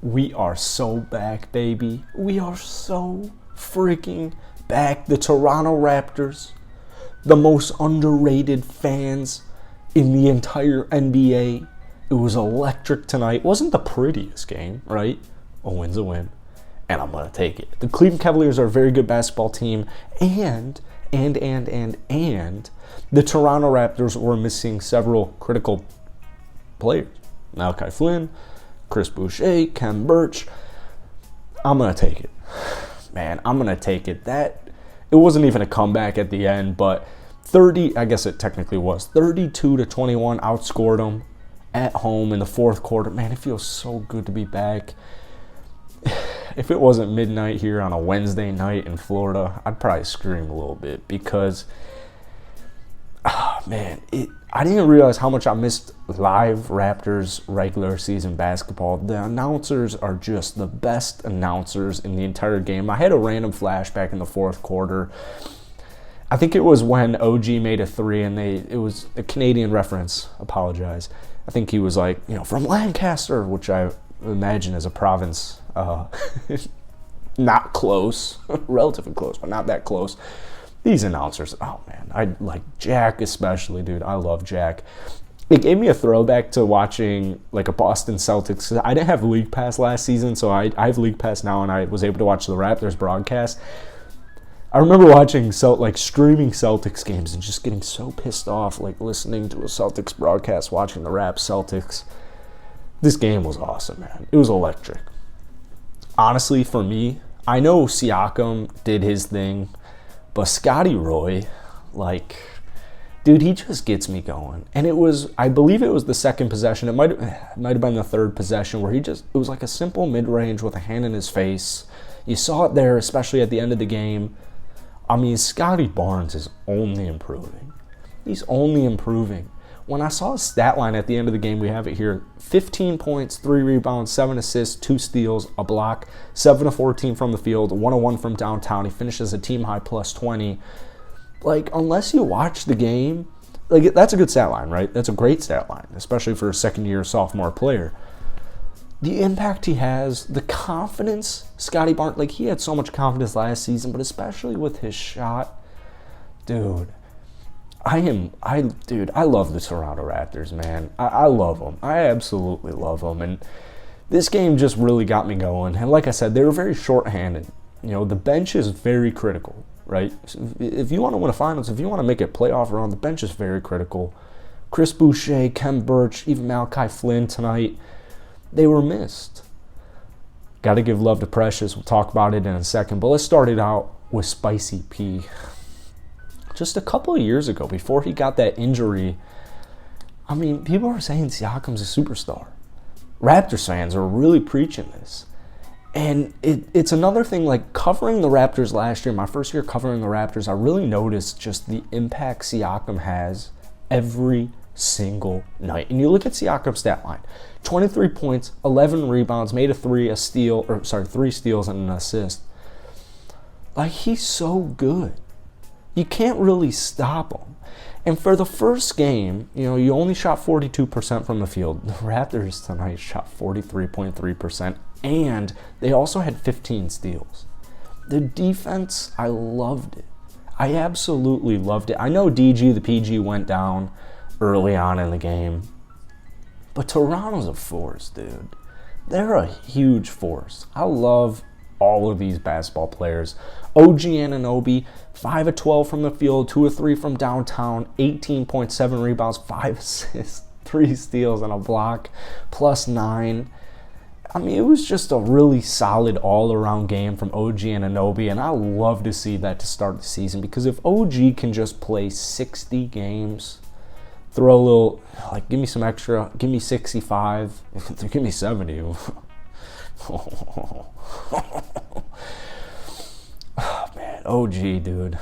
We are so back, baby. We are so freaking back. The Toronto Raptors, the most underrated fans in the entire NBA. It was electric tonight. Wasn't the prettiest game, right? A win's a win, and I'm going to take it. The Cleveland Cavaliers are a very good basketball team, and the Toronto Raptors were missing several critical players. Malachi Flynn, Chris Boucher, Kem Birch. I'm going to take it. Man, I'm going to take it. It wasn't even a comeback at the end, but 30, I guess it technically was, 32-21 outscored them at home in the fourth quarter. Man, it feels so good to be back. If it wasn't midnight here on a Wednesday night in Florida, I'd probably scream a little bit because, I didn't realize how much I missed live Raptors regular season basketball. The announcers are just the best announcers in the entire game. I had a random flashback in the fourth quarter. I think it was when OG made a three, and it was a Canadian reference. Apologize. I think he was like, from Lancaster, which I imagine is a province. Not close, relatively close, but not that close. These announcers, oh man, I like Jack especially, dude. I love Jack. It gave me a throwback to watching like a Boston Celtics. I didn't have League Pass last season, so I have League Pass now, and I was able to watch the Raptors broadcast. I remember watching streaming Celtics games and just getting so pissed off, like listening to a Celtics broadcast, watching the Raps Celtics. This game was awesome, man. It was electric. Honestly, for me, I know Siakam did his thing, but Scottie Roy, dude, he just gets me going. And I believe it was the second possession. It might have been the third possession where it was like a simple mid-range with a hand in his face. You saw it there, especially at the end of the game. I mean, Scottie Barnes is only improving. He's only improving. When I saw his stat line at the end of the game, we have it here, 15 points, 3 rebounds, 7 assists, 2 steals, a block, 7 of 14 from the field, 1 of 1 from downtown. He finishes a team-high plus 20. Unless you watch the game, that's a good stat line, right? That's a great stat line, especially for a second-year sophomore player. The impact he has, the confidence, Scottie Barnes, he had so much confidence last season, but especially with his shot, dude. I love the Toronto Raptors, man. I love them. I absolutely love them. And this game just really got me going. And like I said, they were very shorthanded. The bench is very critical, right? If you want to win a finals, if you want to make a playoff run, the bench is very critical. Chris Boucher, Kem Birch, even Malachi Flynn tonight, they were missed. Got to give love to Precious. We'll talk about it in a second. But let's start it out with Spicy P. Just a couple of years ago, before he got that injury, people are saying Siakam's a superstar. Raptors fans are really preaching this. And it's another thing, covering the Raptors last year, my first year covering the Raptors, I really noticed just the impact Siakam has every single night. And you look at Siakam's stat line, 23 points, 11 rebounds, made a 3 steals and an assist. He's so good. You can't really stop him. And for the first game, you only shot 42% from the field. The Raptors tonight shot 43.3%, and they also had 15 steals. The defense, I loved it. I absolutely loved it. I know the PG went down early on in the game, but Toronto's a force, dude. They're a huge force. I love all of these basketball players. OG Anunoby, 5 of 12 from the field, 2 of 3 from downtown, 18.7 rebounds, 5 assists, 3 steals, and a block, plus 9. It was just a really solid all-around game from OG Anunoby, and I love to see that to start the season, because if OG can just play 60 games, throw a little, give me some extra, give me 65, give me 70. Oh, man, OG, dude.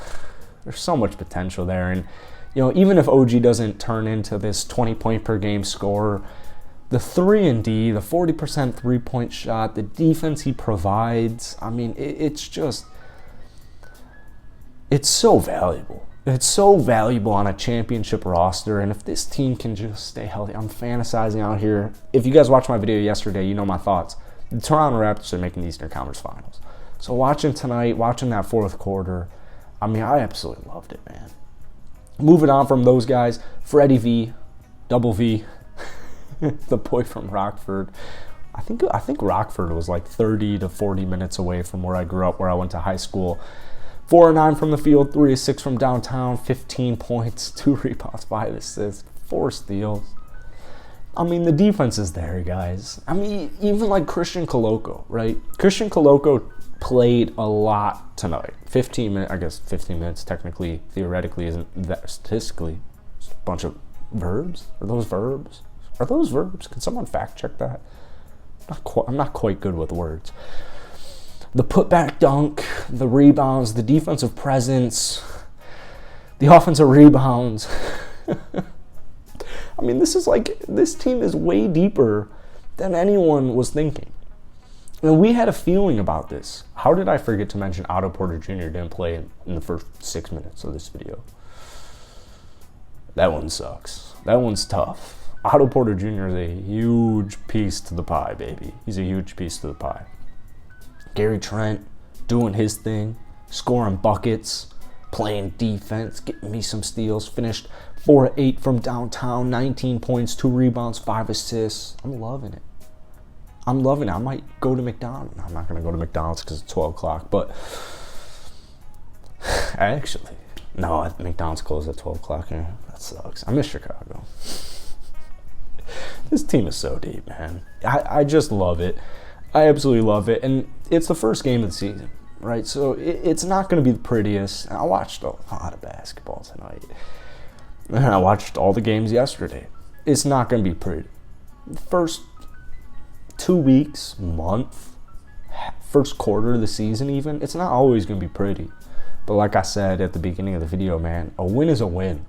There's so much potential there. And, even if OG doesn't turn into this 20-point-per-game scorer, the 3-and-D, the 40% three-point shot, the defense he provides, it's so valuable. It's so valuable on a championship roster, and if this team can just stay healthy, I'm fantasizing out here. If you guys watched my video yesterday, you know my thoughts. the Toronto Raptors are making the Eastern Conference Finals. So watching tonight, watching that fourth quarter, I mean, I absolutely loved it, man. Moving on from those guys, Freddie V, Double V, the boy from Rockford. I think Rockford was like 30 to 40 minutes away from where I grew up, where I went to high school. 4 of 9 from the field, 3 of 6 from downtown, 15 points, 2 rebounds, 5 assists, 4 steals. I mean, the defense is there, guys. I mean, even like Christian Coloco, right? Christian Coloco played a lot tonight. 15 minutes, I guess 15 minutes technically, theoretically, isn't that statistically. It's a bunch of verbs. Are those verbs? Are those verbs? Can someone fact check that? I'm not quite good with words. The putback dunk, the rebounds, the defensive presence, the offensive rebounds. I mean, this team is way deeper than anyone was thinking. And we had a feeling about this. How did I forget to mention Otto Porter Jr. didn't play in the first 6 minutes of this video? That one sucks. That one's tough. Otto Porter Jr. is a huge piece to the pie, baby. He's a huge piece to the pie. Gary Trent doing his thing, scoring buckets, playing defense, getting me some steals, finished 4 of 8 from downtown, 19 points, 2 rebounds, 5 assists. I'm loving it. I might go to McDonald's. I'm not going to go to McDonald's because it's 12 o'clock, but actually, no, McDonald's closed at 12 o'clock. Yeah, that sucks. I miss Chicago. This team is so deep, man. I just love it. I absolutely love it. And it's the first game of the season, right? So it's not going to be the prettiest. And I watched a lot of basketball tonight. And I watched all the games yesterday. It's not going to be pretty. First 2 weeks, month, first quarter of the season even, it's not always going to be pretty. But like I said at the beginning of the video, man, a win is a win.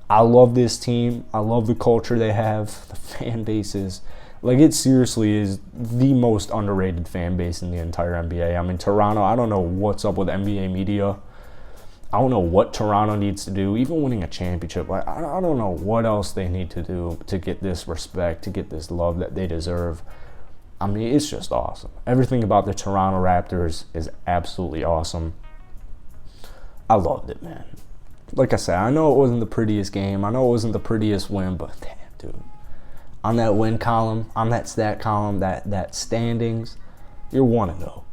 I love this team. I love the culture they have. The fan bases. Like, it seriously is the most underrated fan base in the entire NBA. I mean, Toronto, I don't know what's up with NBA media. I don't know what Toronto needs to do. Even winning a championship, like, I don't know what else they need to do to get this respect, to get this love that they deserve. I mean, it's just awesome. Everything about the Toronto Raptors is absolutely awesome. I loved it, man. Like I said, I know it wasn't the prettiest game. I know it wasn't the prettiest win, but damn, dude. On that win column, on that stat column, that standings, you're 1-0.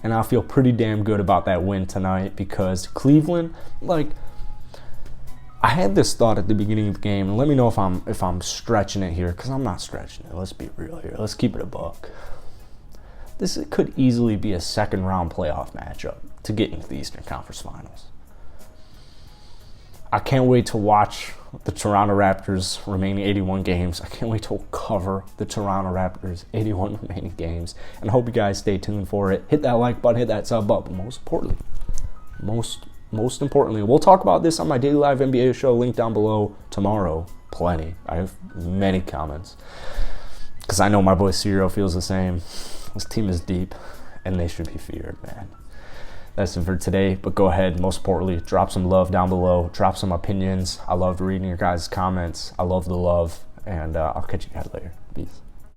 And I feel pretty damn good about that win tonight because Cleveland, like, I had this thought at the beginning of the game, and let me know if I'm stretching it here, because I'm not stretching it. Let's be real here. Let's keep it a buck. This could easily be a second-round playoff matchup to get into the Eastern Conference Finals. I can't wait to watch the Toronto Raptors remaining 81 games. I can't wait to cover the Toronto Raptors 81 remaining games. And I hope you guys stay tuned for it. Hit that like button, hit that sub button. But most importantly, we'll talk about this on my Daily Live NBA show, link down below tomorrow. Plenty. I have many comments. Because I know my boy Ciro feels the same. This team is deep, and they should be feared, man. That's it for today, but go ahead, most importantly, drop some love down below, drop some opinions. I love reading your guys' comments. I love the love, and I'll catch you guys later. Peace.